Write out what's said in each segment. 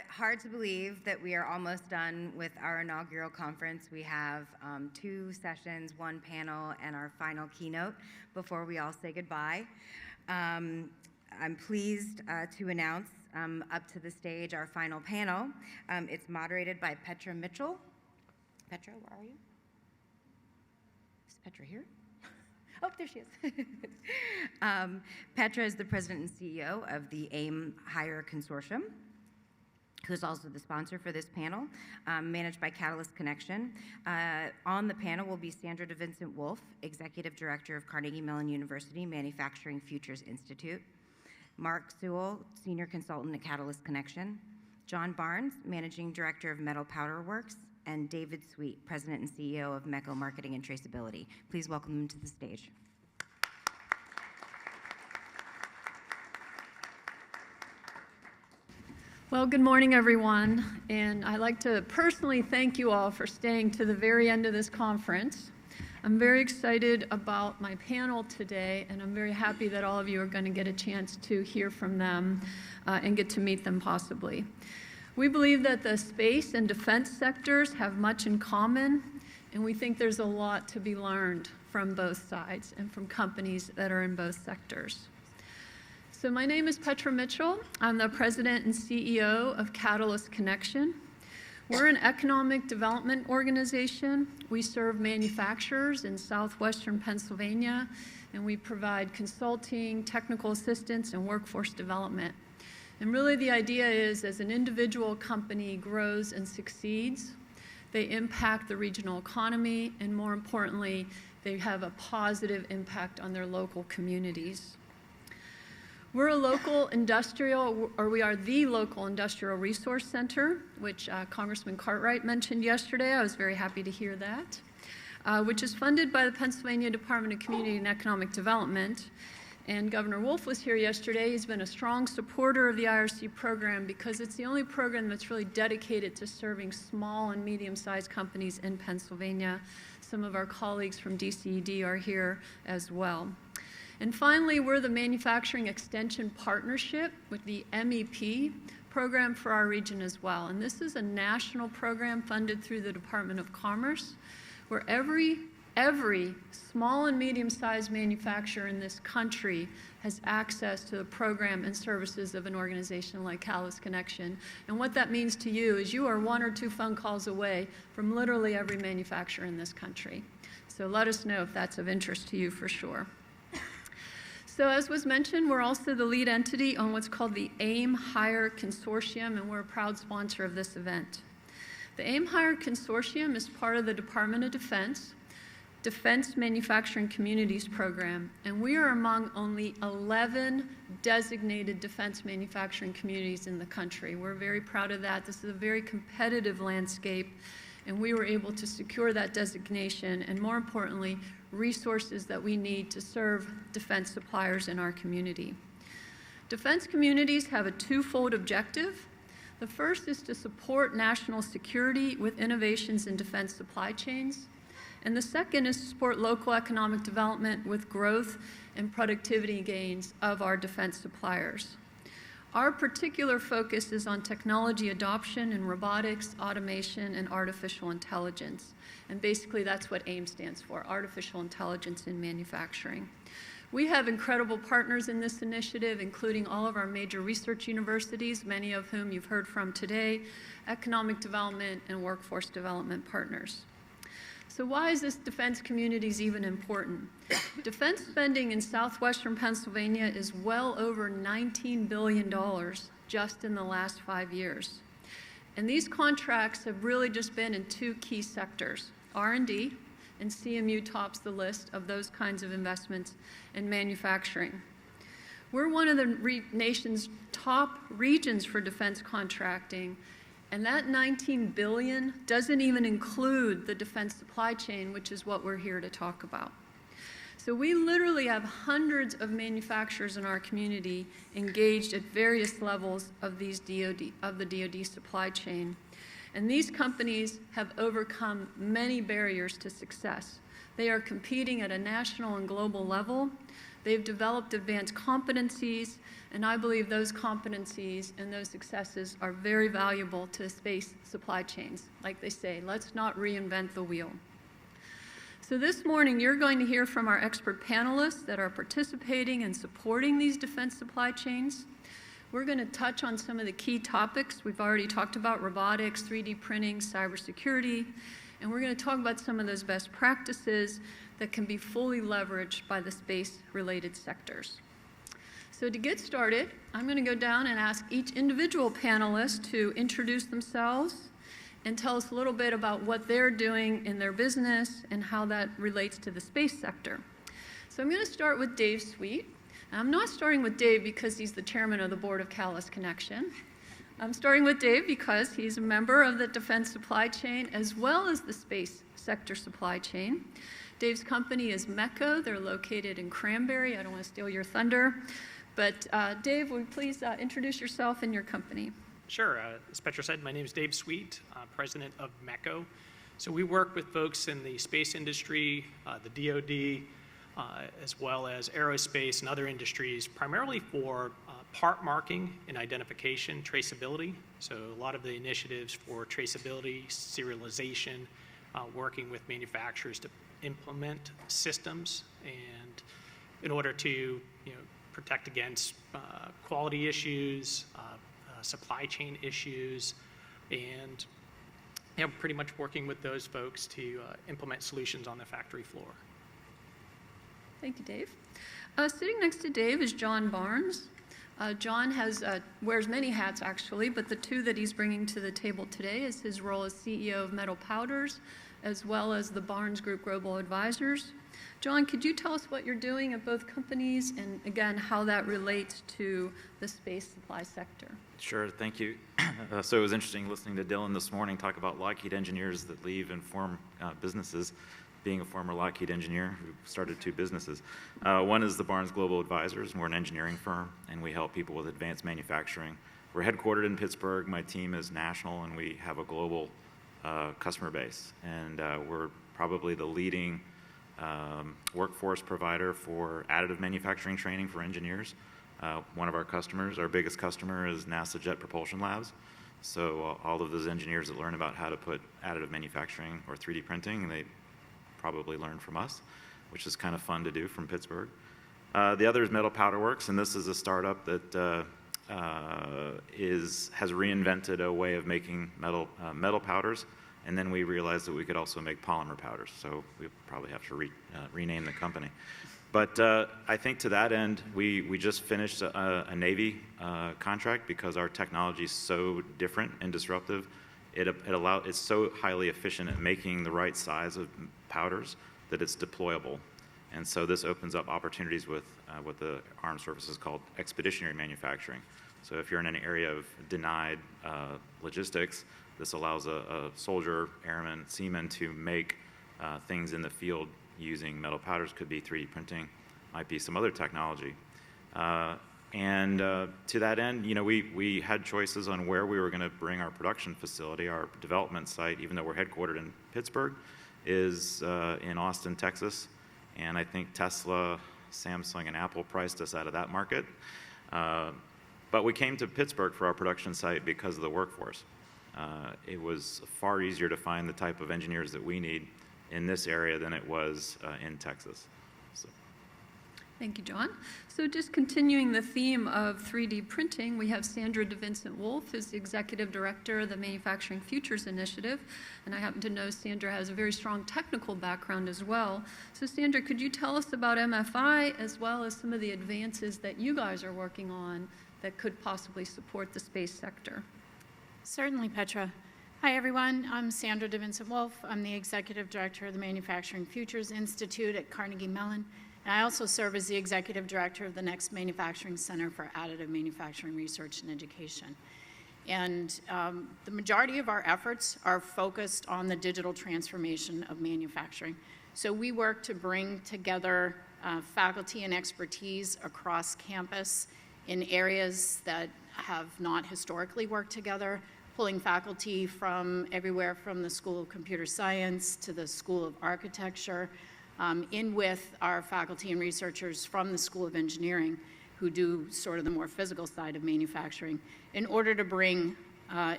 Hard to believe that we are almost done with our inaugural conference. We have 2 sessions, 1 panel, and our final keynote before we all say goodbye. I'm pleased to announce up to the stage our final panel. It's moderated by Petra Mitchell. Petra, where are you? Is Petra here? Oh, there she is. Petra is the president and CEO of the AIM Hire Consortium, who's also the sponsor for this panel, managed by Catalyst Connection. On the panel will be Sandra DeVincent Wolfe, Executive Director of Carnegie Mellon University Manufacturing Futures Institute, Mark Sewell, Senior Consultant at Catalyst Connection, John Barnes, Managing Director of Metal Powder Works, and David Sweet, President and CEO of MECCO Marketing and Traceability. Please welcome them to the stage. Well, good morning, everyone, and I'd like to personally thank you all for staying to the very end of this conference. I'm very excited about my panel today, and I'm very happy that all of you are going to get a chance to hear from them and get to meet them possibly. We believe that the space and defense sectors have much in common, and we think there's a lot to be learned from both sides and from companies that are in both sectors. So my name is Petra Mitchell. I'm the president and CEO of Catalyst Connection. We're an economic development organization. We serve manufacturers in southwestern Pennsylvania, and we provide consulting, technical assistance, and workforce development. And really the idea is, as an individual company grows and succeeds, they impact the regional economy, and more importantly, they have a positive impact on their local communities. We're a local industrial, or we are the local industrial resource center, which Congressman Cartwright mentioned yesterday. I was very happy to hear that, which is funded by the Pennsylvania Department of Community and Economic Development. And Governor Wolfe was here yesterday. He's been a strong supporter of the IRC program because it's the only program that's really dedicated to serving small and medium-sized companies in Pennsylvania. Some of our colleagues from DCED are here as well. And finally, we're the Manufacturing Extension Partnership with the MEP program for our region as well. And this is a national program funded through the Department of Commerce, where every small and medium-sized manufacturer in this country has access to the program and services of an organization like Catalyst Connection. And what that means to you is you are 1 or 2 phone calls away from literally every manufacturer in this country. So let us know if that's of interest to you for sure. So as was mentioned, we're also the lead entity on what's called the AIM Hire Consortium, and we're a proud sponsor of this event. The AIM Hire Consortium is part of the Department of Defense Manufacturing Communities program, and we are among only 11 designated defense manufacturing communities in the country. We're very proud of that. This is a very competitive landscape, and we were able to secure that designation, and more importantly, resources that we need to serve defense suppliers in our community. Defense communities have a twofold objective. The first is to support national security with innovations in defense supply chains. And the second is to support local economic development with growth and productivity gains of our defense suppliers. Our particular focus is on technology adoption in robotics, automation, and artificial intelligence. And basically that's what AIM stands for, Artificial Intelligence in Manufacturing. We have incredible partners in this initiative, including all of our major research universities, many of whom you've heard from today, economic development and workforce development partners. So why is this defense communities even important? Defense spending in southwestern Pennsylvania is well over $19 billion just in the last 5 years. And these contracts have really just been in 2 key sectors, R&D, and CMU tops the list of those kinds of investments in manufacturing. We're one of the nation's top regions for defense contracting, and that $19 billion doesn't even include the defense supply chain, which is what we're here to talk about. So we literally have hundreds of manufacturers in our community engaged at various levels of the DoD supply chain. And these companies have overcome many barriers to success. They are competing at a national and global level. They've developed advanced competencies, and I believe those competencies and those successes are very valuable to space supply chains. Like they say, let's not reinvent the wheel. So this morning, you're going to hear from our expert panelists that are participating and supporting these defense supply chains. We're going to touch on some of the key topics. We've already talked about robotics, 3D printing, cybersecurity, and we're going to talk about some of those best practices that can be fully leveraged by the space-related sectors. So to get started, I'm going to go down and ask each individual panelist to introduce themselves and tell us a little bit about what they're doing in their business and how that relates to the space sector. So I'm going to start with Dave Sweet. I'm not starting with Dave because he's the chairman of the board of Catalyst Connection. I'm starting with Dave because he's a member of the defense supply chain as well as the space sector supply chain. Dave's company is MECCO. They're located in Cranberry. I don't want to steal your thunder. But Dave, will you please introduce yourself and your company? Sure. As Petra said, my name is Dave Sweet, president of MECCO. So we work with folks in the space industry, the DoD, as well as aerospace and other industries, primarily for part marking and identification, traceability. So a lot of the initiatives for traceability, serialization, working with manufacturers to implement systems, and in order to protect against quality issues, supply chain issues, and pretty much working with those folks to implement solutions on the factory floor. Thank you, Dave. Sitting next to Dave is John Barnes. John wears many hats, actually, but the two that he's bringing to the table today is his role as CEO of Metal Powders, as well as the Barnes Group Global Advisors. John, could you tell us what you're doing at both companies and, again, how that relates to the space supply sector? Sure, thank you. So it was interesting listening to Dylan this morning talk about Lockheed engineers that leave and form businesses. Being a former Lockheed engineer who started two businesses. One is the Barnes Global Advisors, and we're an engineering firm, and we help people with advanced manufacturing. We're headquartered in Pittsburgh. My team is national, and we have a global customer base. And we're probably the leading workforce provider for additive manufacturing training for engineers. One of our customers, our biggest customer, is NASA Jet Propulsion Labs. So all of those engineers that learn about how to put additive manufacturing or 3D printing, they probably learn from us, which is kind of fun to do from Pittsburgh. The other is Metal Powder Works, and this is a startup that has reinvented a way of making metal powders, and then we realized that we could also make polymer powders, so we probably have to rename the company. But I think to that end, we just finished a Navy contract because our technology is so different and disruptive. It's so highly efficient at making the right size of powders that it's deployable. And so this opens up opportunities with what the armed services called expeditionary manufacturing. So if you're in an area of denied logistics, this allows a soldier, airman, seaman to make things in the field using metal powders. Could be 3D printing, might be some other technology. And to that end, we had choices on where we were going to bring our production facility. Our development site, even though we're headquartered in Pittsburgh, is in Austin, Texas. And I think Tesla, Samsung, and Apple priced us out of that market. But we came to Pittsburgh for our production site because of the workforce. It was far easier to find the type of engineers that we need in this area than it was in Texas. So. Thank you, John. So just continuing the theme of 3D printing, we have Sandra DeVincent Wolfe, who's the Executive Director of the Manufacturing Futures Initiative. And I happen to know Sandra has a very strong technical background as well. So Sandra, could you tell us about MFI as well as some of the advances that you guys are working on that could possibly support the space sector? Certainly, Petra. Hi, everyone. I'm Sandra DeVincent Wolfe. I'm the Executive Director of the Manufacturing Futures Institute at Carnegie Mellon. And I also serve as the Executive Director of the Next Manufacturing Center for Additive Manufacturing Research and Education. And the majority of our efforts are focused on the digital transformation of manufacturing. So we work to bring together faculty and expertise across campus in areas that have not historically worked together, pulling faculty from everywhere from the School of Computer Science to the School of Architecture, in with our faculty and researchers from the School of Engineering who do sort of the more physical side of manufacturing, in order to bring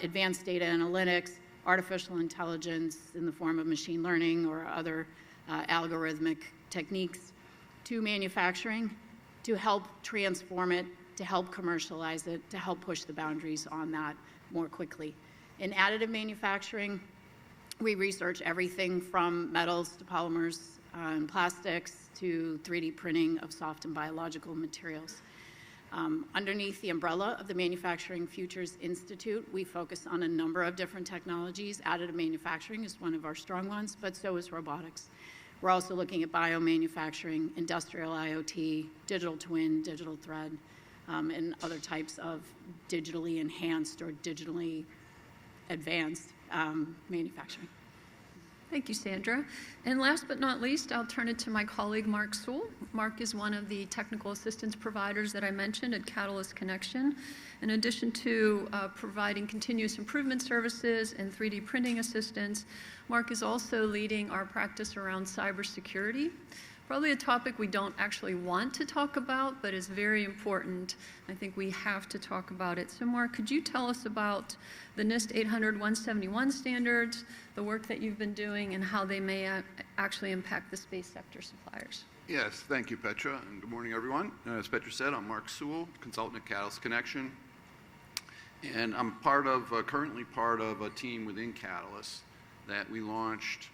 advanced data analytics, artificial intelligence in the form of machine learning or other algorithmic techniques to manufacturing, to help transform it, to help commercialize it, to help push the boundaries on that more quickly. In additive manufacturing, we research everything from metals to polymers and plastics to 3D printing of soft and biological materials. Underneath the umbrella of the Manufacturing Futures Institute, we focus on a number of different technologies. Additive manufacturing is one of our strong ones, but so is robotics. We're also looking at biomanufacturing, industrial IoT, digital twin, digital thread, and other types of digitally enhanced or digitally advanced manufacturing. Thank you, Sandra. And last but not least, I'll turn it to my colleague, Mark Sewell. Mark is one of the technical assistance providers that I mentioned at Catalyst Connection. In addition to providing continuous improvement services and 3D printing assistance, Mark is also leading our practice around cybersecurity. Probably a topic we don't actually want to talk about, but is very important. I think we have to talk about it. So Mark, could you tell us about the NIST 800-171 standards, the work that you've been doing, and how they may actually impact the space sector suppliers? Yes, thank you, Petra, and good morning, everyone. As Petra said, I'm Mark Sewell, consultant at Catalyst Connection, and I'm currently part of a team within Catalyst that we launched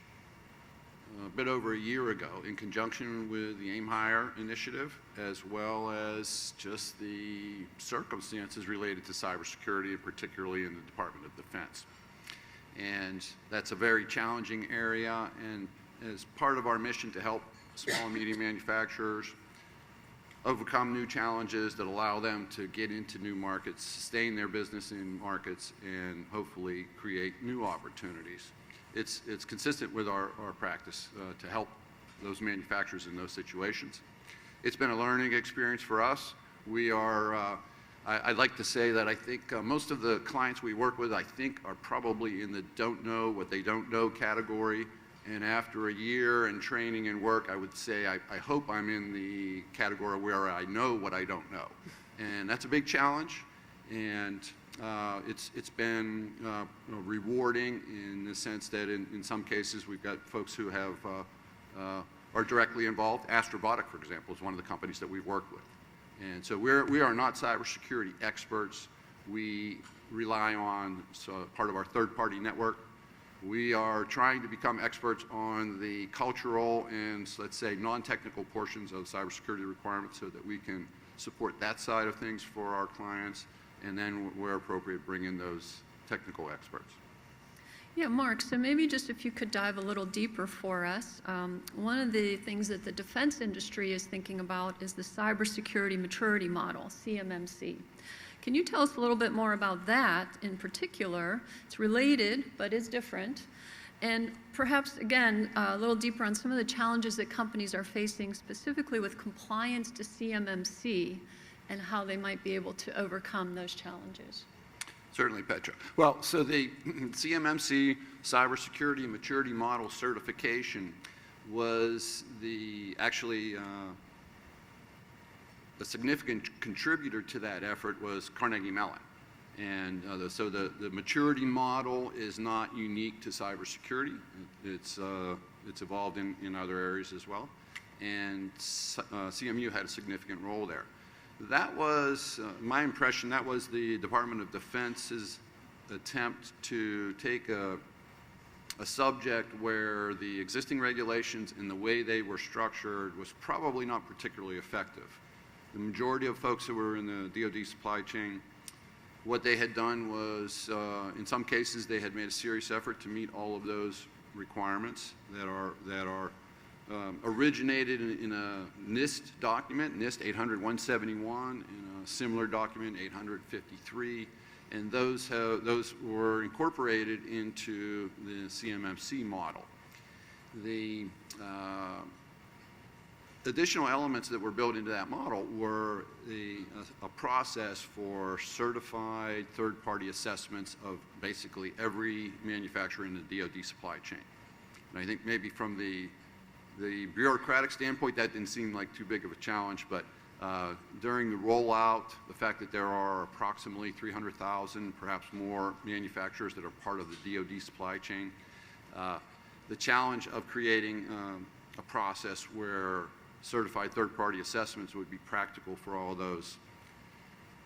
a bit over a year ago in conjunction with the Aim Higher initiative, as well as just the circumstances related to cybersecurity, and particularly in the Department of Defense. And that's a very challenging area, and as part of our mission to help small and medium manufacturers overcome new challenges that allow them to get into new markets, sustain their business in markets, and hopefully create new opportunities. It's consistent with our practice to help those manufacturers in those situations. It's been a learning experience for us. We are, I'd like to say that I think most of the clients we work with, I think, are probably in the don't know what they don't know category. And after a year in training and work, I would say I hope I'm in the category where I know what I don't know. And that's a big challenge. And it's been rewarding in the sense that in some cases we've got folks who have are directly involved. Astrobotic, for example, is one of the companies that we've worked with. And so we are not cybersecurity experts. We rely on part of our third-party network. We are trying to become experts on the cultural and, let's say, non-technical portions of cybersecurity requirements so that we can support that side of things for our clients, and then where appropriate, bring in those technical experts. Yeah, Mark, so maybe just if you could dive a little deeper for us. One of the things that the defense industry is thinking about is the cybersecurity maturity model, CMMC. Can you tell us a little bit more about that in particular? It's related, but is different. And perhaps, again, a little deeper on some of the challenges that companies are facing, specifically with compliance to CMMC, and how they might be able to overcome those challenges. Certainly, Petra. Well, so the CMMC Cybersecurity Maturity Model Certification was actually a significant contributor to that effort was Carnegie Mellon. And so the maturity model is not unique to cybersecurity. It's evolved in other areas as well. And CMU had a significant role there. That was, my impression, that was the Department of Defense's attempt to take a subject where the existing regulations and the way they were structured was probably not particularly effective. The majority of folks who were in the DoD supply chain, what they had done was, in some cases, they had made a serious effort to meet all of those requirements that are originated in a NIST document, NIST 800-171, and a similar document, 853, and those were incorporated into the CMMC model. additional elements that were built into that model were a process for certified third-party assessments of basically every manufacturer in the DoD supply chain. And I think maybe from the bureaucratic standpoint, that didn't seem like too big of a challenge, but during the rollout, the fact that there are approximately 300,000, perhaps more, manufacturers that are part of the DoD supply chain, the challenge of creating a process where certified third-party assessments would be practical for all of those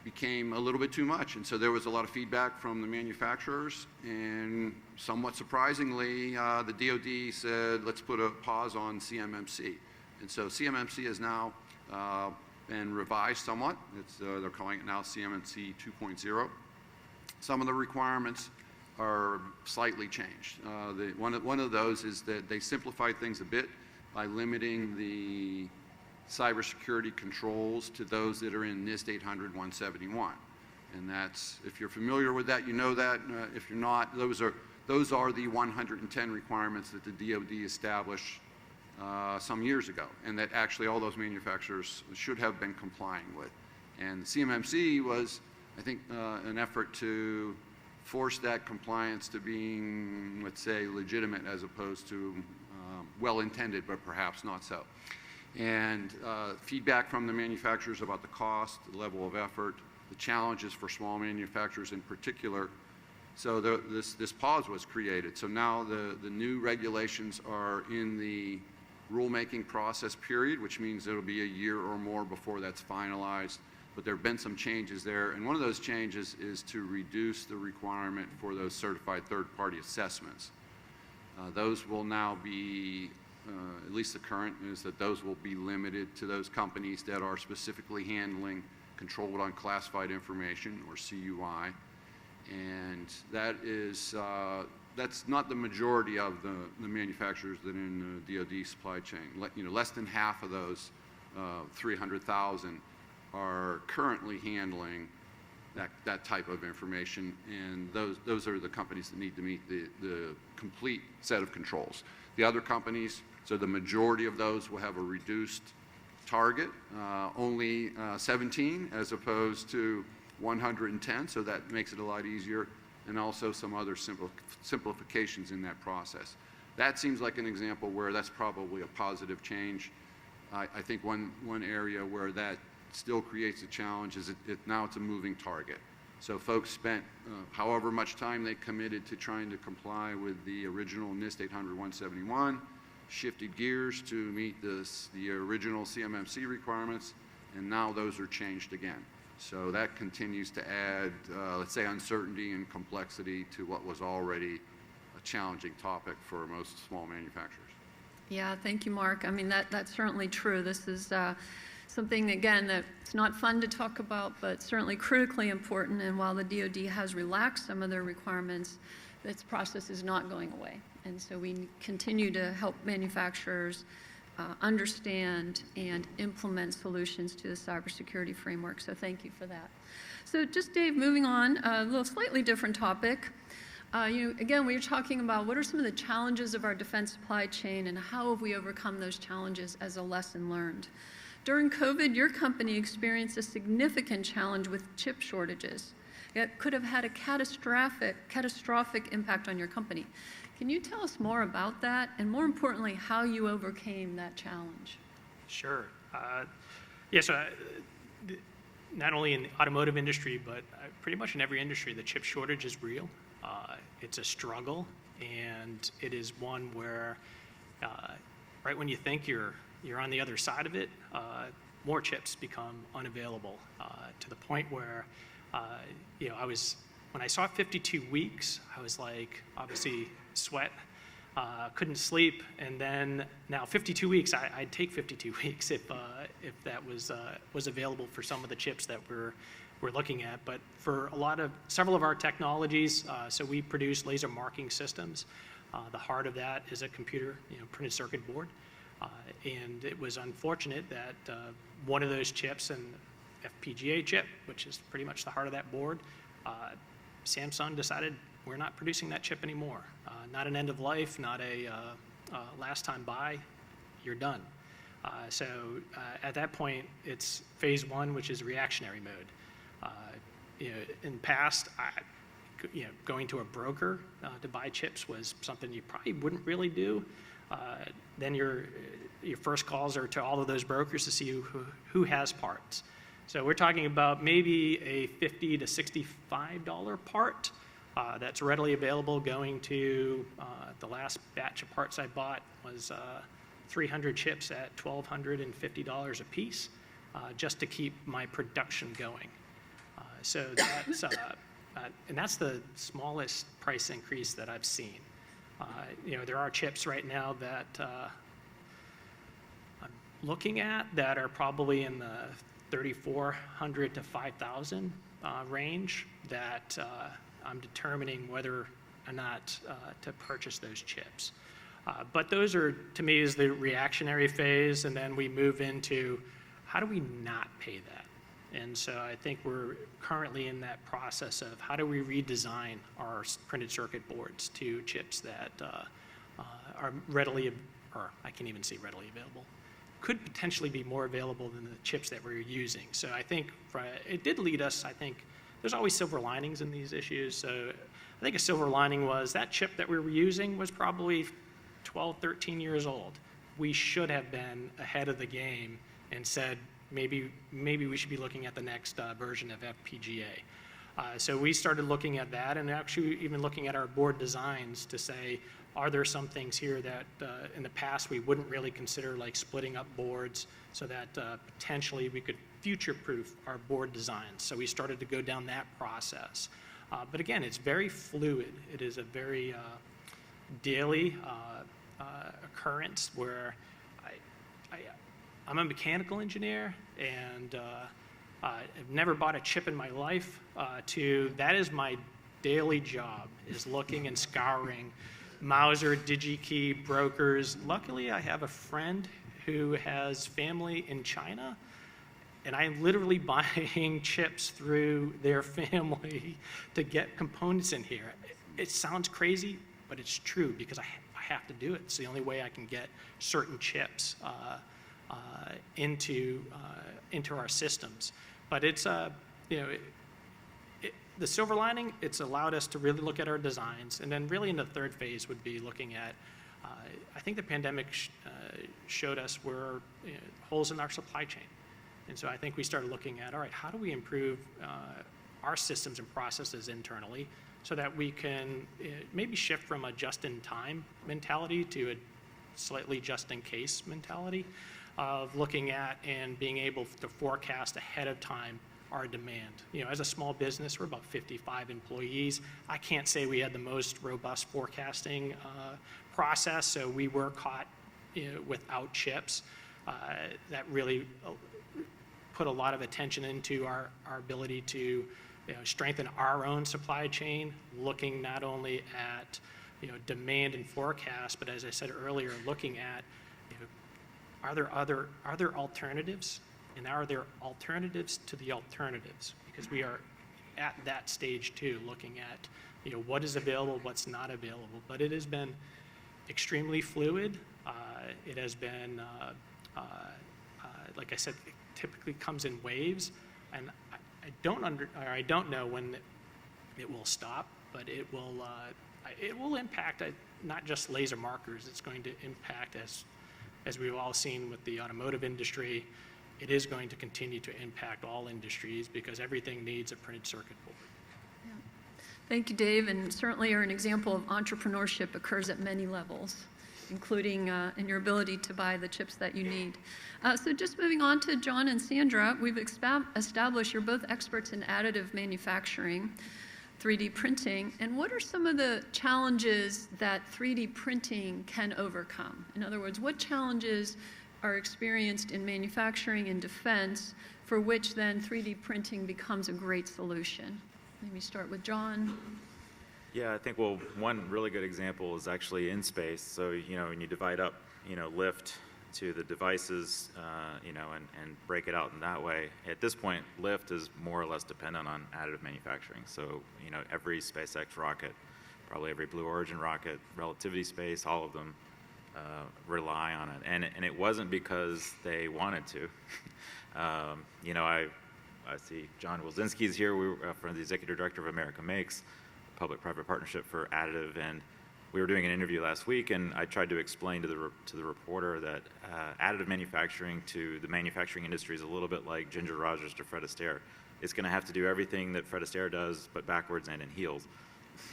became a little bit too much. And so there was a lot of feedback from the manufacturers, and somewhat surprisingly, the DoD said, let's put a pause on CMMC. And so CMMC has now been revised somewhat. They're calling it now CMMC 2.0. Some of the requirements are slightly changed. One of those is that they simplified things a bit by limiting the cybersecurity controls to those that are in NIST 800-171. And that's, if you're familiar with that, you know that. If you're not, those are the 110 requirements that the DoD established some years ago, and that actually all those manufacturers should have been complying with. And the CMMC was, I think, an effort to force that compliance to being, let's say, legitimate as opposed to well-intended, but perhaps not so. And feedback from the manufacturers about the cost, the level of effort, the challenges for small manufacturers in particular. So this pause was created. So now the new regulations are in the rulemaking process period, which means it'll be a year or more before that's finalized. But there have been some changes there, and one of those changes is to reduce the requirement for those certified third-party assessments. Those will now be, at least the current is that those will be limited to those companies that are specifically handling controlled unclassified information, or CUI, and that is that's not the majority of the manufacturers that are in the DoD supply chain. Less than half of those 300,000 are currently handling that type of information, and those are the companies that need to meet the complete set of controls. The other companies, so the majority of those will have a reduced target, only 17 as opposed to 110, so that makes it a lot easier, and also some other simplifications in that process. That seems like an example where that's probably a positive change. I think one area where that still creates a challenge is now it's a moving target. So folks spent however much time they committed to trying to comply with the original NIST 800-171, shifted gears to meet the original CMMC requirements, and now those are changed again. So that continues to add, let's say, uncertainty and complexity to what was already a challenging topic for most small manufacturers. Yeah, thank you, Mark. I mean, that's certainly true. This is something, again, that's not fun to talk about, but certainly critically important. And while the DoD has relaxed some of their requirements, this process is not going away. And so we continue to help manufacturers understand and implement solutions to the cybersecurity framework. So thank you for that. So just, Dave, moving on, a little slightly different topic. Again, we were talking about what are some of the challenges of our defense supply chain and how have we overcome those challenges as a lesson learned. During COVID, your company experienced a significant challenge with chip shortages. It could have had a catastrophic impact on your company. Can you tell us more about that, and more importantly, how you overcame that challenge? Sure. So not only in the automotive industry, but pretty much in every industry, the chip shortage is real. It's a struggle, and it is one where right when you think you're on the other side of it, more chips become unavailable to the point where, when I saw 52 weeks, I was like, obviously sweat, couldn't sleep, and then now 52 weeks, I'd take 52 weeks if that was available for some of the chips that we're looking at. But for several of our technologies, so we produce laser marking systems. The heart of that is a computer, printed circuit board. And it was unfortunate that one of those chips, an FPGA chip, which is pretty much the heart of that board, Samsung decided we're not producing that chip anymore. Not an end of life, not a last time buy, you're done. At that point, it's phase one, which is reactionary mode. In the past, going to a broker to buy chips was something you probably wouldn't really do. Then your first calls are to all of those brokers to see who has parts. So we're talking about maybe a $50 to $65 part that's readily available. Going to the last batch of parts I bought was 300 chips at $1,250 a piece, just to keep my production going. So that's and that's the smallest price increase that I've seen. There are chips right now that I'm looking at that are probably in the $3,400 to $5,000 range that I'm determining whether or not to purchase those chips. But those are, to me, is the reactionary phase, and then we move into how do we not pay that? And so I think we're currently in that process of how do we redesign our printed circuit boards to chips that are readily, or I can't even say readily available, could potentially be more available than the chips that we're using. So I think it did lead us, I think, there's always silver linings in these issues. So I think a silver lining was that chip that we were using was probably 12, 13 years old. We should have been ahead of the game and said, maybe we should be looking at the next version of FPGA. So we started looking at that and actually even looking at our board designs to say, are there some things here that in the past we wouldn't really consider, like splitting up boards so that potentially we could future-proof our board designs. So we started to go down that process. But again, it's very fluid. It is a very daily occurrence where I'm a mechanical engineer, and I've never bought a chip in my life, to that is my daily job, is looking and scouring Mauser, DigiKey, brokers. Luckily, I have a friend who has family in China, and I'm literally buying chips through their family to get components in here. It sounds crazy, but it's true because I have to do it. It's the only way I can get certain chips into our systems. But it's the silver lining, it's allowed us to really look at our designs, and then really in the third phase would be looking at, I think the pandemic showed us where holes in our supply chain. And so I think we started looking at, all right, how do we improve our systems and processes internally so that we can maybe shift from a just-in-time mentality to a slightly just-in-case mentality of looking at and being able to forecast ahead of time our demand. As a small business, we're about 55 employees. I can't say we had the most robust forecasting process, so we were caught without chips. That really put a lot of attention into our ability to strengthen our own supply chain, looking not only at demand and forecast, but as I said earlier, looking at are there alternatives, and are there alternatives to the alternatives? Because we are at that stage too, looking at what is available, what's not available. But it has been extremely fluid. It has been, like I said, it typically comes in waves, and I don't know when it will stop, but it will impact not just laser markers. It's going to impact, as we've all seen with the automotive industry, it is going to continue to impact all industries because everything needs a printed circuit board. Yeah. Thank you, Dave, and certainly an example of entrepreneurship occurs at many levels, including in your ability to buy the chips that you need. So just moving on to John and Sandra, we've established you're both experts in additive manufacturing, 3D printing, and what are some of the challenges that 3D printing can overcome? In other words, what challenges are experienced in manufacturing and defense for which then 3D printing becomes a great solution? Maybe start with John. Yeah, I think, well, one really good example is actually in space. So, when you divide up, lift to the devices, and break it out in that way. At this point, lift is more or less dependent on additive manufacturing. So, every SpaceX rocket, probably every Blue Origin rocket, Relativity Space, all of them rely on it. And it wasn't because they wanted to. You know, I see John Wilczynski's here. We were from the executive director of America Makes, public-private partnership for additive, and we were doing an interview last week, and I tried to explain to the reporter that additive manufacturing to the manufacturing industry is a little bit like Ginger Rogers to Fred Astaire. It's going to have to do everything that Fred Astaire does, but backwards and in heels,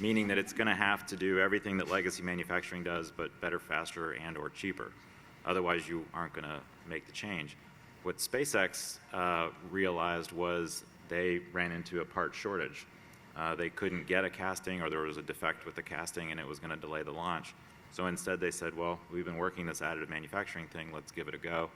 meaning that it's going to have to do everything that legacy manufacturing does, but better, faster, and or cheaper. Otherwise, you aren't going to make the change. What SpaceX realized was they ran into a part shortage. They couldn't get a casting, or there was a defect with the casting and it was going to delay the launch. So instead they said, well, we've been working this additive manufacturing thing, let's give it a go.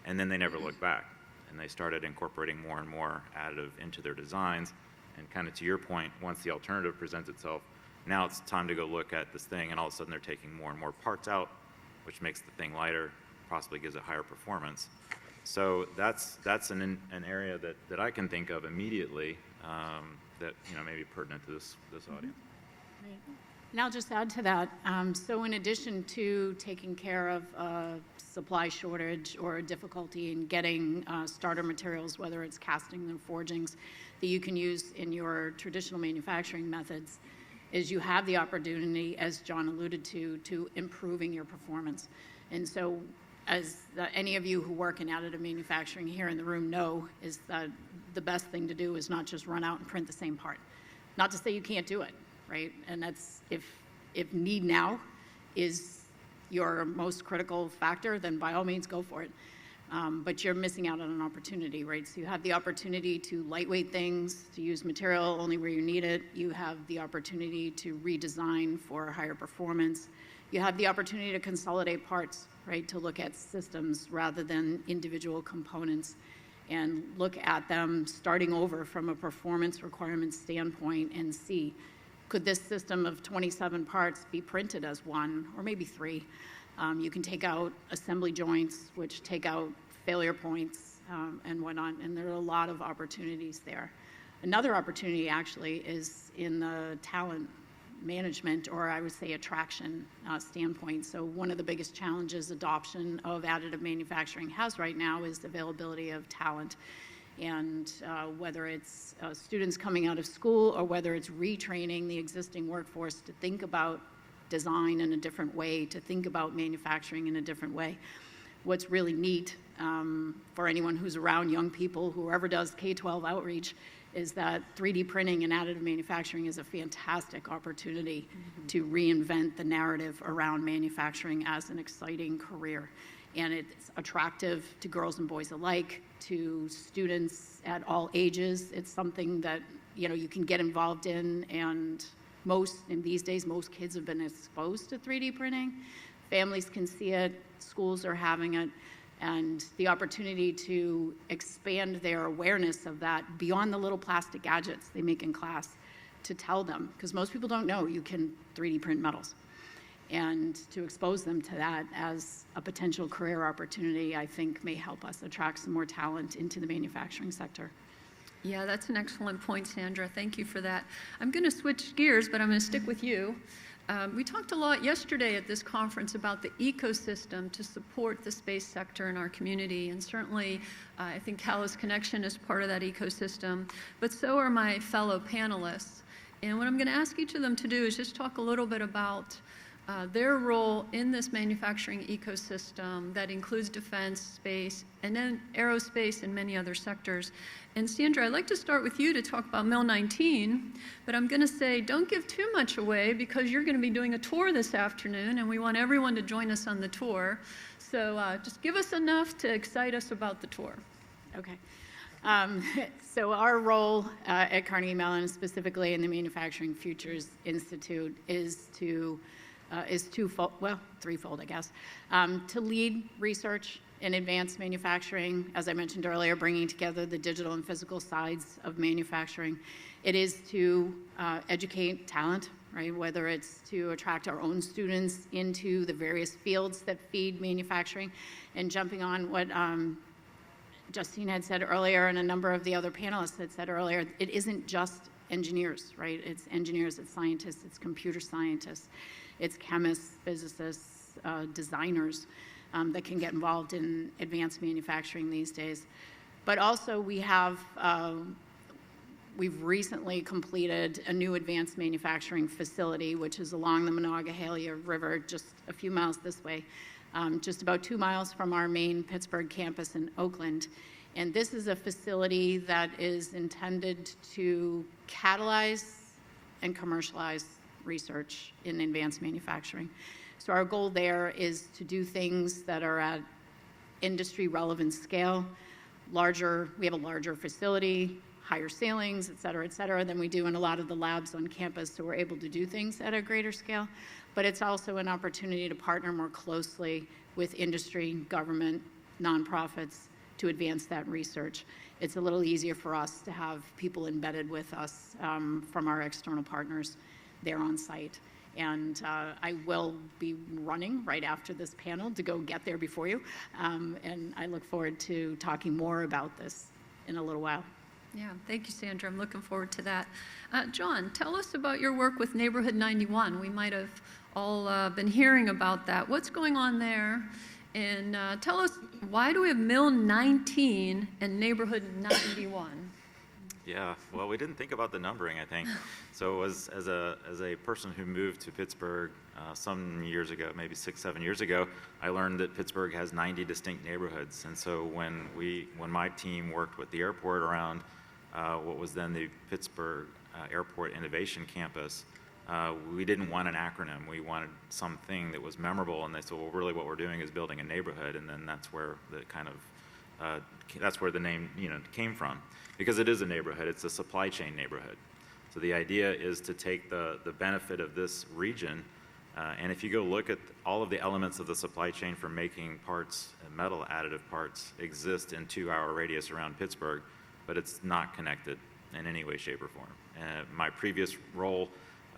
And then they never looked back. And they started incorporating more and more additive into their designs. And kind of to your point, once the alternative presents itself, now it's time to go look at this thing, and all of a sudden they're taking more and more parts out, which makes the thing lighter, possibly gives it higher performance. So that's an area that I can think of immediately that may be pertinent to this audience. Right. And I'll just add to that. So in addition to taking care of supply shortage or difficulty in getting starter materials, whether it's castings or forgings, that you can use in your traditional manufacturing methods, is you have the opportunity, as John alluded to improving your performance. And so as any of you who work in additive manufacturing here in the room know, is that the best thing to do is not just run out and print the same part. Not to say you can't do it, right? And that's, if need now is your most critical factor, then by all means go for it. But you're missing out on an opportunity, right? So you have the opportunity to lightweight things, to use material only where you need it. You have the opportunity to redesign for higher performance. You have the opportunity to consolidate parts, right? To look at systems rather than individual components and look at them starting over from a performance requirement standpoint and see, could this system of 27 parts be printed as one or maybe three? You can take out assembly joints, which take out failure points and whatnot, and there are a lot of opportunities there. Another opportunity actually is in the talent management, or I would say attraction standpoint. So one of the biggest challenges adoption of additive manufacturing has right now is availability of talent. And whether it's students coming out of school or whether it's retraining the existing workforce to think about design in a different way, to think about manufacturing in a different way. What's really neat for anyone who's around young people, whoever does K-12 outreach, is that 3D printing and additive manufacturing is a fantastic opportunity to reinvent the narrative around manufacturing as an exciting career. And it's attractive to girls and boys alike, to students at all ages. It's something that you can get involved in, and these days most kids have been exposed to 3D printing. Families can see it, schools are having it, and the opportunity to expand their awareness of that beyond the little plastic gadgets they make in class, to tell them, because most people don't know you can 3D print metals. And to expose them to that as a potential career opportunity, I think may help us attract some more talent into the manufacturing sector. Yeah, that's an excellent point, Sandra. Thank you for that. I'm going to switch gears, but I'm going to stick with you. We talked a lot yesterday at this conference about the ecosystem to support the space sector in our community, and certainly I think Catalyst Connection is part of that ecosystem, but so are my fellow panelists. And what I'm going to ask each of them to do is just talk a little bit about their role in this manufacturing ecosystem that includes defense, space, and then aerospace and many other sectors. And Sandra, I'd like to start with you to talk about MEL 19, but I'm going to say don't give too much away because you're going to be doing a tour this afternoon, and we want everyone to join us on the tour. So just give us enough to excite us about the tour. Okay. So our role at Carnegie Mellon, specifically in the Manufacturing Futures Institute, is twofold, well, threefold, I guess, to lead research in advanced manufacturing, as I mentioned earlier, bringing together the digital and physical sides of manufacturing. It is to educate talent, right, whether it's to attract our own students into the various fields that feed manufacturing, and jumping on what Justine had said earlier and a number of the other panelists had said earlier, it isn't just engineers, right? It's engineers, it's scientists, it's computer scientists, it's chemists, physicists, designers that can get involved in advanced manufacturing these days. But also we have, we've recently completed a new advanced manufacturing facility, which is along the Monongahela River, just a few miles this way, just about 2 miles from our main Pittsburgh campus in Oakland. And this is a facility that is intended to catalyze and commercialize research in advanced manufacturing. So our goal there is to do things that are at industry relevant scale, we have a larger facility, higher ceilings, et cetera, than we do in a lot of the labs on campus, so we're able to do things at a greater scale. But it's also an opportunity to partner more closely with industry, government, nonprofits to advance that research. It's a little easier for us to have people embedded with us from our external partners there on site. And I will be running right after this panel to go get there before you. And I look forward to talking more about this in a little while. Yeah, thank you, Sandra. I'm looking forward to that. John, tell us about your work with Neighborhood 91. We might have all been hearing about that. What's going on there? And tell us, why do we have Mill 19 and Neighborhood 91? Yeah, well, we didn't think about the numbering, I think. So as a person who moved to Pittsburgh some years ago, maybe 6-7 years ago, I learned that Pittsburgh has 90 distinct neighborhoods. And so when my team worked with the airport around what was then the Pittsburgh Airport Innovation Campus, we didn't want an acronym. We wanted something that was memorable, and they said, well, really what we're doing is building a neighborhood, and then that's where the name came from. Because it is a neighborhood, it's a supply chain neighborhood. So the idea is to take the benefit of this region, and if you go look at all of the elements of the supply chain for making parts, metal additive parts, exist in 2-hour radius around Pittsburgh, but it's not connected in any way, shape, or form. My previous role,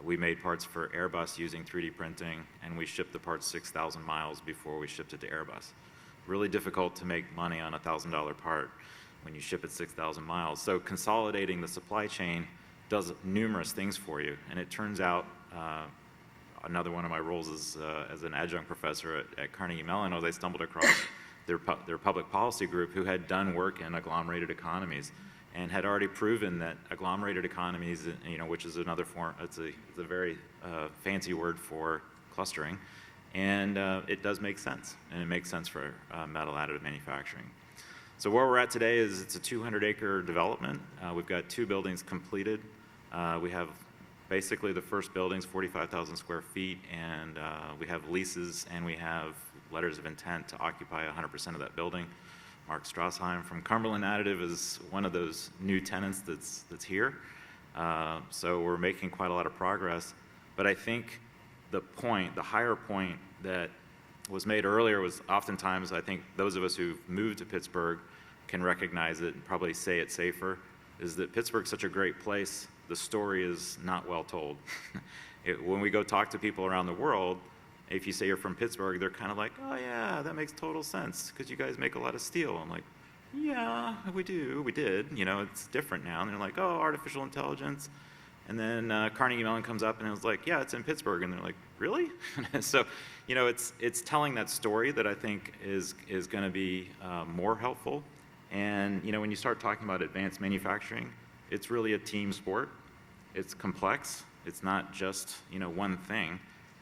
we made parts for Airbus using 3D printing, and we shipped the parts 6,000 miles before we shipped it to Airbus. Really difficult to make money on a $1,000 part when you ship it 6,000 miles. So consolidating the supply chain does numerous things for you. And it turns out, another one of my roles is as an adjunct professor at Carnegie Mellon, I stumbled across their public policy group who had done work in agglomerated economies and had already proven that agglomerated economies, which is another form, it's a very fancy word for clustering, and it does make sense, and it makes sense for metal additive manufacturing. So where we're at today is it's a 200-acre development. We've got 2 buildings completed. We have basically the first building's 45,000 square feet, and we have leases and we have letters of intent to occupy 100% of that building. Mark Strassheim from Cumberland Additive is one of those new tenants that's here. So we're making quite a lot of progress. But I think the higher point that was made earlier was oftentimes, I think those of us who've moved to Pittsburgh can recognize it and probably say it safer, is that Pittsburgh's such a great place, the story is not well told. When we go talk to people around the world, if you say you're from Pittsburgh, they're kind of like, oh yeah, that makes total sense, because you guys make a lot of steel. I'm like, yeah, we did, it's different now. And they're like, oh, artificial intelligence. And then Carnegie Mellon comes up and it was like, yeah, it's in Pittsburgh. And they're like, really? So, it's telling that story that I think is going to be more helpful. And, when you start talking about advanced manufacturing, it's really a team sport. It's complex. It's not just, one thing.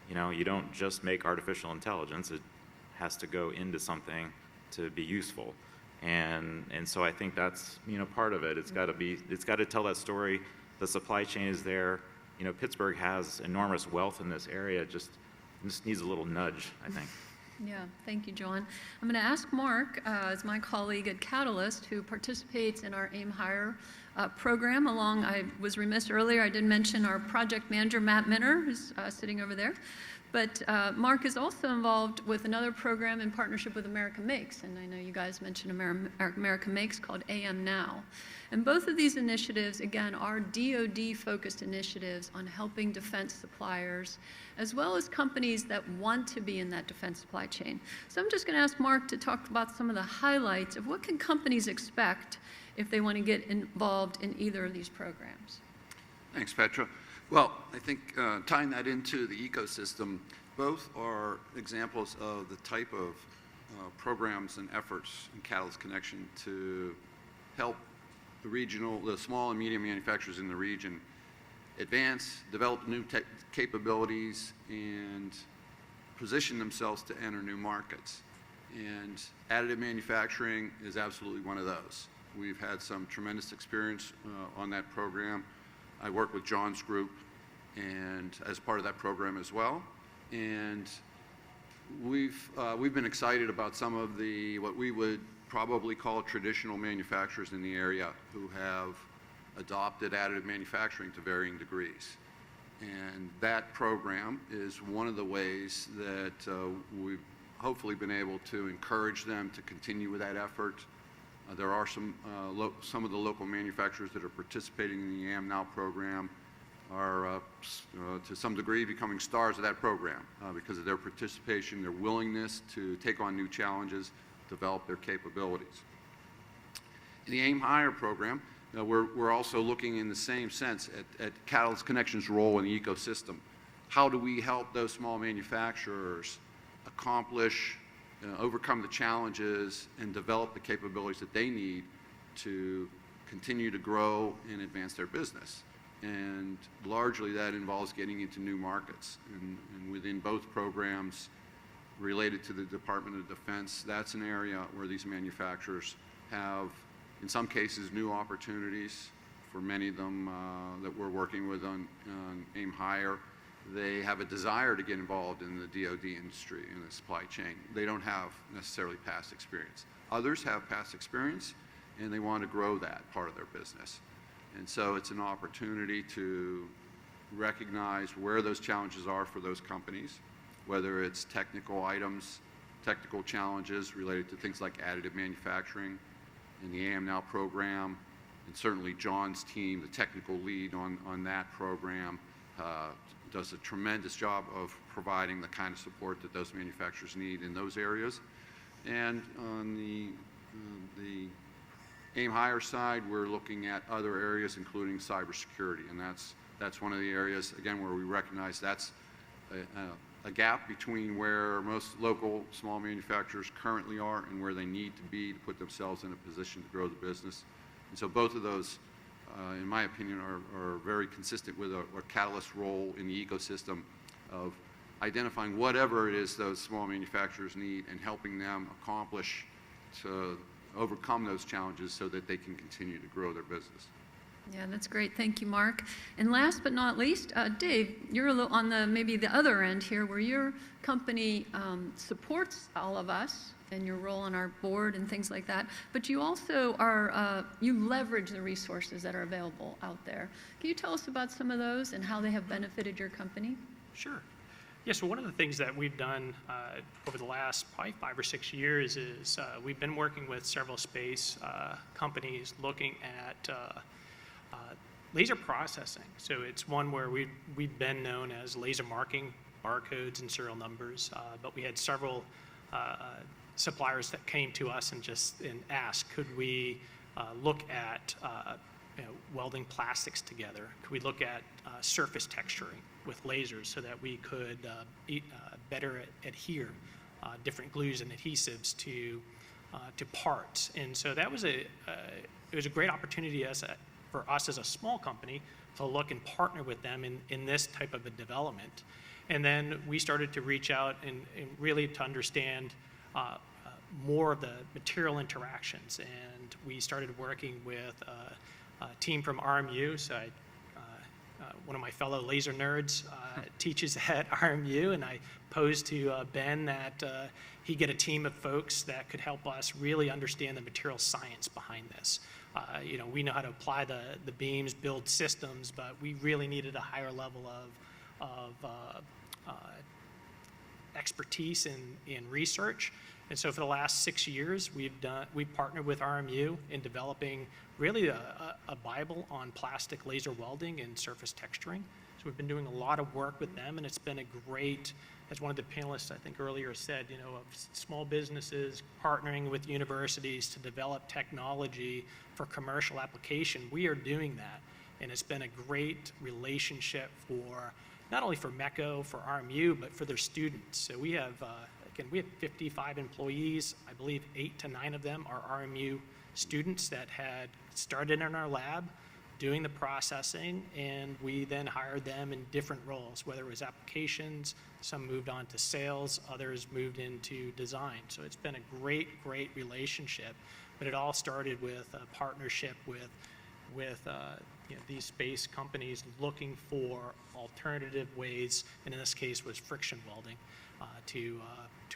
You don't just make artificial intelligence. It has to go into something to be useful. And so I think that's, part of it. It's got to tell that story. The supply chain is there. Pittsburgh has enormous wealth in this area. Just needs a little nudge, I think. Yeah, thank you, John. I'm going to ask Mark, as my colleague at Catalyst, who participates in our AIM Hire program I was remiss earlier, I didn't mention our project manager, Matt Minner, who's sitting over there. But Mark is also involved with another program in partnership with America Makes, and I know you guys mentioned America Makes, called AM Now. And both of these initiatives, again, are DoD-focused initiatives on helping defense suppliers, as well as companies that want to be in that defense supply chain. So I'm just going to ask Mark to talk about some of the highlights of what can companies expect if they want to get involved in either of these programs. Thanks, Petra. Well, I think tying that into the ecosystem, both are examples of the type of programs and efforts in Catalyst Connection to help the small and medium manufacturers in the region advance, develop new capabilities, and position themselves to enter new markets. And additive manufacturing is absolutely one of those. We've had some tremendous experience on that program. I work with John's group and as part of that program as well. And we've been excited about some of what we would probably call traditional manufacturers in the area who have adopted additive manufacturing to varying degrees. And that program is one of the ways that we've hopefully been able to encourage them to continue with that effort. There are some of the local manufacturers that are participating in the AmNow program are to some degree becoming stars of that program because of their participation, their willingness to take on new challenges, develop their capabilities. In the Aim Higher program, we're also looking in the same sense at Catalyst Connection's role in the ecosystem. How do we help those small manufacturers accomplish, overcome the challenges and develop the capabilities that they need to continue to grow and advance their business? And largely that involves getting into new markets. And within both programs related to the Department of Defense, that's an area where these manufacturers have, in some cases, new opportunities. For many of them that we're working with on Aim Higher, they have a desire to get involved in the DoD industry and the supply chain. They don't have necessarily past experience. Others have past experience and they want to grow that part of their business. And so it's an opportunity to recognize where those challenges are for those companies, whether it's technical items, technical challenges related to things like additive manufacturing in the AmNow program, and certainly John's team, the technical lead on that program, does a tremendous job of providing the kind of support that those manufacturers need in those areas. And on the Aim Higher side, we're looking at other areas, including cybersecurity, and that's one of the areas, again, where we recognize that's a gap between where most local small manufacturers currently are and where they need to be to put themselves in a position to grow the business. And so both of those, in my opinion, are very consistent with a Catalyst role in the ecosystem of identifying whatever it is those small manufacturers need and helping them accomplish to overcome those challenges so that they can continue to grow their business. Yeah, that's great. Thank you, Mark. And last but not least, Dave, you're a little on maybe the other end here where your company supports all of us and your role on our board and things like that, but you also you leverage the resources that are available out there. Can you tell us about some of those and how they have benefited your company? Sure. Yeah, so one of the things that we've done over the last probably 5 or 6 years is we've been working with several space companies looking at laser processing. So it's one where we've been known as laser marking barcodes and serial numbers, but we had several suppliers that came to us and asked, could we look at welding plastics together? Could we look at surface texturing with lasers so that we could better adhere different glues and adhesives to parts? And so that was it was a great opportunity for us as a small company to look and partner with them in this type of a development. And then we started to reach out and really to understand more of the material interactions. And we started working with a team from RMU. So one of my fellow laser nerds teaches at RMU, and I posed to Ben that he get a team of folks that could help us really understand the material science behind this. We know how to apply the beams, build systems, but we really needed a higher level of expertise in research. And so for the last 6 years, we've partnered with RMU in developing really a Bible on plastic laser welding and surface texturing. So we've been doing a lot of work with them, and it's been a great, as one of the panelists I think earlier said, of small businesses partnering with universities to develop technology for commercial application. We are doing that, and it's been a great relationship for not only for MECCO, for RMU, but for their students. So we have, again, we have 55 employees. I believe 8 to 9 of them are RMU students that had started in our lab doing the processing, and we then hired them in different roles, whether it was applications, some moved on to sales, others moved into design. So it's been a great, great relationship, but it all started with a partnership with these space companies looking for alternative ways, and in this case was friction welding, to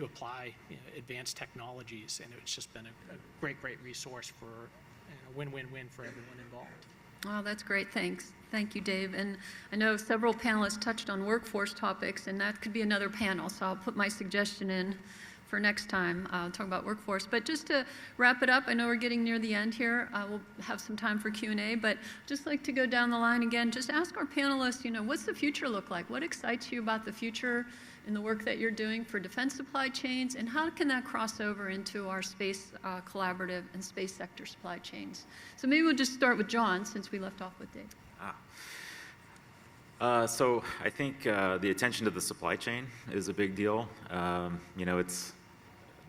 apply advanced technologies, and it's just been a great, great resource for a win-win-win for everyone involved. Oh, that's great. Thanks. Thank you, Dave. And I know several panelists touched on workforce topics, and that could be another panel, so I'll put my suggestion in for next time, talk about workforce. But just to wrap it up, I know we're getting near the end here. We'll have some time for Q&A, but just like to go down the line again, just ask our panelists, what's the future look like? What excites you about the future in the work that you're doing for defense supply chains, and how can that cross over into our space collaborative and space sector supply chains? So maybe we'll just start with John, since we left off with Dave. So I think the attention to the supply chain is a big deal. It's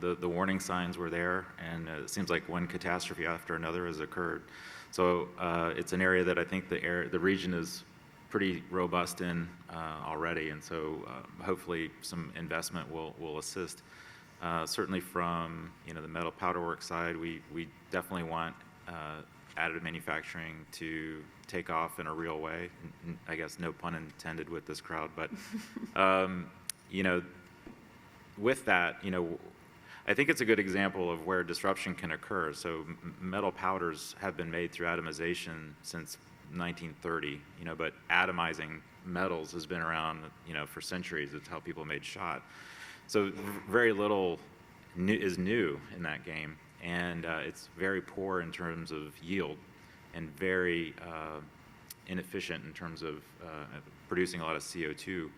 the warning signs were there, and it seems like one catastrophe after another has occurred. So it's an area that I think the region is pretty robust in already, and so hopefully some investment will assist. Certainly from the metal powder work side, we definitely want additive manufacturing to take off in a real way. I guess no pun intended with this crowd, but with that, I think it's a good example of where disruption can occur. So metal powders have been made through atomization since 1930, but atomizing metals has been around, for centuries. It's how people made shot. So very little is new in that game, and it's very poor in terms of yield and very inefficient in terms of producing a lot of CO2.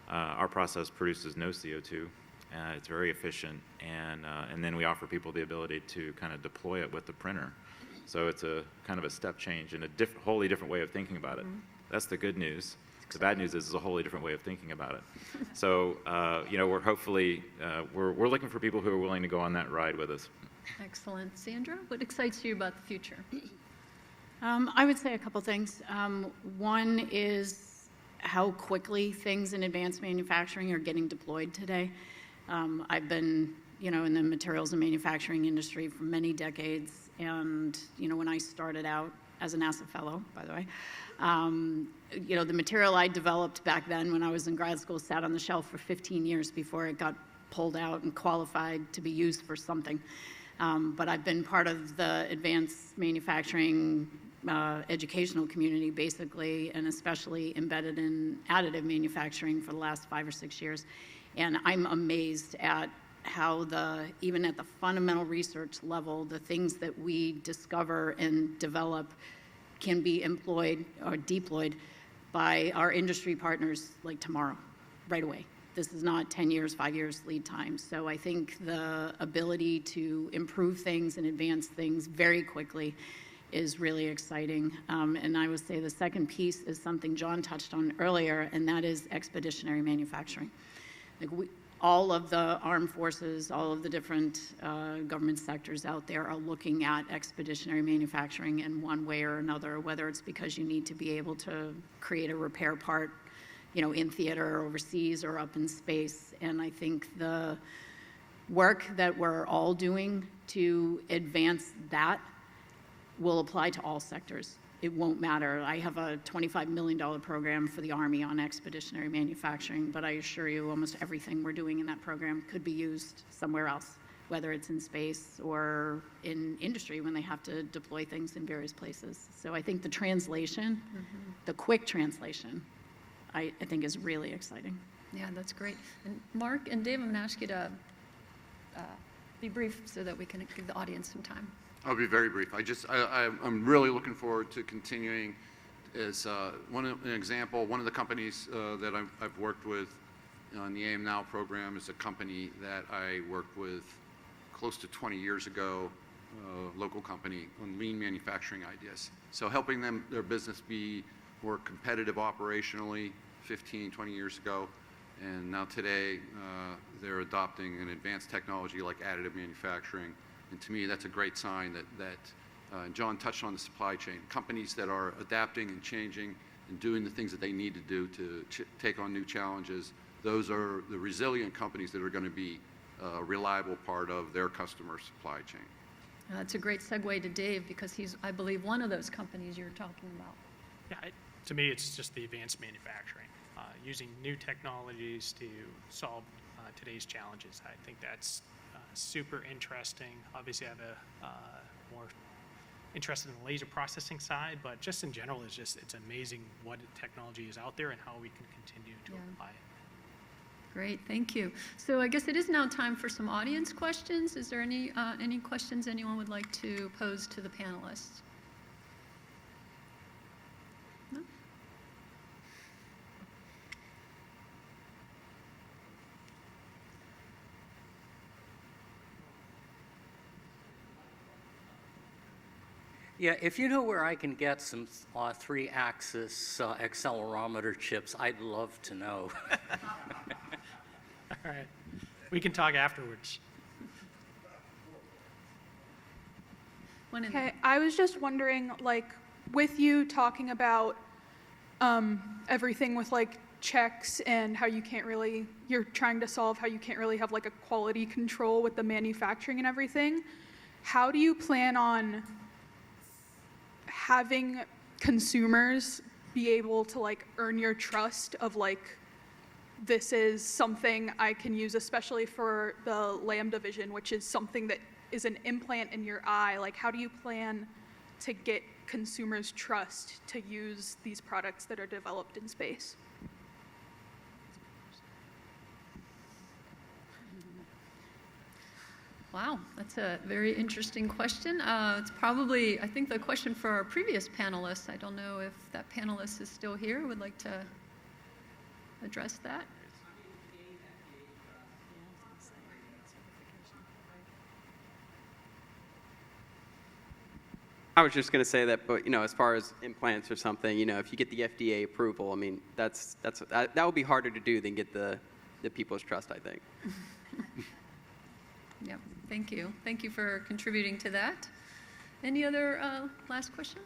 Our process produces no CO2. It's very efficient, and then we offer people the ability to kind of deploy it with the printer. So it's a kind of a step change and a wholly different way of thinking about it. That's the good news. The bad news is it's a wholly different way of thinking about it. So we're hopefully we're looking for people who are willing to go on that ride with us. Excellent. Sandra, what excites you about the future? I would say a couple things. One is how quickly things in advanced manufacturing are getting deployed today. I've been, in the materials and manufacturing industry for many decades, and, when I started out as a NASA fellow, by the way, the material I developed back then when I was in grad school sat on the shelf for 15 years before it got pulled out and qualified to be used for something. But I've been part of the advanced manufacturing educational community, basically, and especially embedded in additive manufacturing for the last 5 or 6 years. And I'm amazed at how even at the fundamental research level, the things that we discover and develop can be employed or deployed by our industry partners like tomorrow, right away. This is not 10 years, 5 years lead time. So I think the ability to improve things and advance things very quickly is really exciting. And I would say the second piece is something John touched on earlier, and that is expeditionary manufacturing. All of the armed forces, all of the different government sectors out there are looking at expeditionary manufacturing in one way or another, whether it's because you need to be able to create a repair part, in theater or overseas or up in space. And I think the work that we're all doing to advance that will apply to all sectors. It won't matter. I have a $25 million program for the Army on expeditionary manufacturing, but I assure you almost everything we're doing in that program could be used somewhere else, whether it's in space or in industry when they have to deploy things in various places. So I think the translation, the quick translation, I think is really exciting. Yeah, that's great. And Mark and Dave, I'm going to ask you to be brief so that we can give the audience some time. I'll be very brief. I'm really looking forward to continuing. As an example, one of the companies that I've worked with on the AM Now program is a company that I worked with close to 20 years ago, a local company on lean manufacturing ideas. So helping their business be more competitive operationally, 15, 20 years ago. And now today, they're adopting an advanced technology like additive manufacturing. And to me, that's a great sign that John touched on the supply chain. Companies that are adapting and changing and doing the things that they need to do to take on new challenges, those are the resilient companies that are going to be a reliable part of their customer supply chain. That's a great segue to Dave, because he's, I believe, one of those companies you're talking about. Yeah, to me, it's just the advanced manufacturing, using new technologies to solve today's challenges. I think that's super interesting. Obviously, I have a more interested in the laser processing side, but just in general, it's amazing what technology is out there and how we can continue to apply it. Great, thank you. So I guess it is now time for some audience questions. Is there any questions anyone would like to pose to the panelists? No? Yeah, if you know where I can get some 3-axis accelerometer chips, I'd love to know. All right, we can talk afterwards. Okay, I was just wondering, like, with you talking about everything with like checks and how you can't really, you're trying to solve how you can't really have like a quality control with the manufacturing and everything, how do you plan on having consumers be able to like earn your trust of like, this is something I can use, especially for the Lambda vision, which is something that is an implant in your eye. Like, how do you plan to get consumers' trust to use these products that are developed in space? Wow, that's a very interesting question. It's probably, I think, the question for our previous panelists. I don't know if that panelist is still here, would like to address that. I was just going to say that, but as far as implants or something, if you get the FDA approval, I mean, that would be harder to do than get the people's trust, I think. Yep, thank you. Thank you for contributing to that. Any other last questions?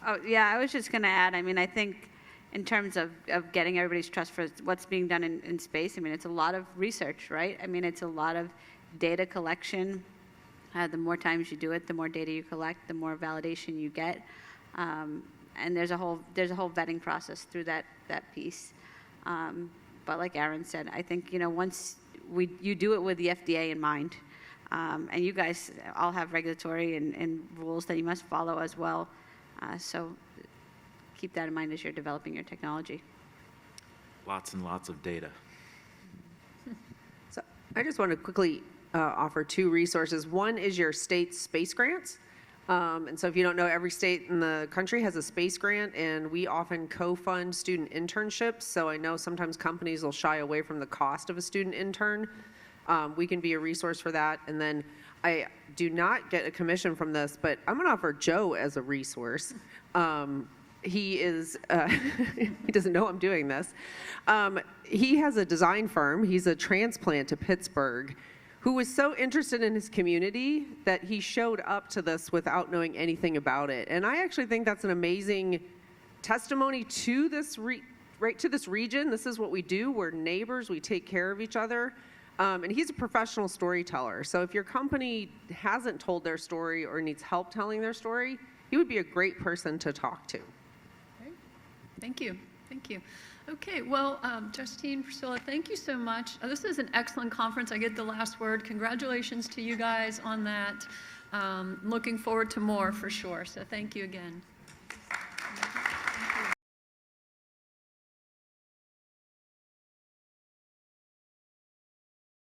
Oh, yeah, I was just going to add, I mean, I think in terms of getting everybody's trust for what's being done in space, I mean, it's a lot of research, right? I mean, it's a lot of data collection. The more times you do it, the more data you collect, the more validation you get. And there's a whole vetting process through that piece. But like Aaron said, I think, once you do it with the FDA in mind, and you guys all have regulatory and rules that you must follow as well. So keep that in mind as you're developing your technology. Lots and lots of data. So I just want to quickly offer 2 resources. One is your state's space grants. And so if you don't know, every state in the country has a space grant, and we often co-fund student internships. So I know sometimes companies will shy away from the cost of a student intern. We can be a resource for that. And then I do not get a commission from this, but I'm going to offer Joe as a resource. He is, he doesn't know I'm doing this. He has a design firm. He's a transplant to Pittsburgh who was so interested in his community that he showed up to this without knowing anything about it. And I actually think that's an amazing testimony to this, to this region. This is what we do. We're neighbors. We take care of each other. And he's a professional storyteller. So if your company hasn't told their story or needs help telling their story, he would be a great person to talk to. Great. Thank you. Thank you. Okay, well, Justine, Priscilla, thank you so much. This is an excellent conference. I get the last word. Congratulations to you guys on that. Looking forward to more for sure. So thank you again.